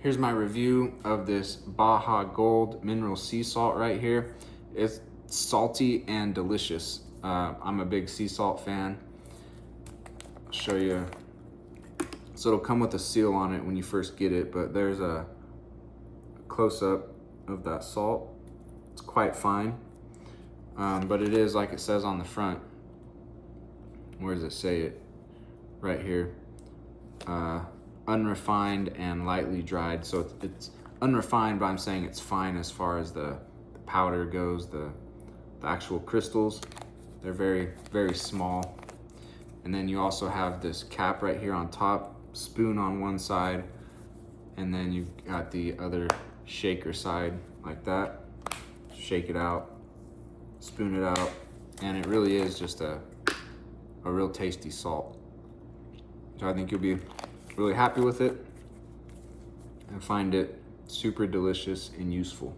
Here's my review of this Baja Gold mineral sea salt right here. It's salty and delicious. I'm a big sea salt fan. I'll show you. So it'll come with a seal on it when you first get it, but there's a close-up of that salt. It's quite fine, but it is like it says on the front. Where does it say it? Right here. Unrefined and lightly dried. So it's unrefined, but I'm saying it's fine as far as the powder goes. The actual crystals, they're very, very small. And then you also have this cap right here on top, spoon on one side, and then you've got the other shaker side like that. Shake it out, spoon it out, and it really is just a real tasty salt. So I think you'll be really happy with it and find it super delicious and useful.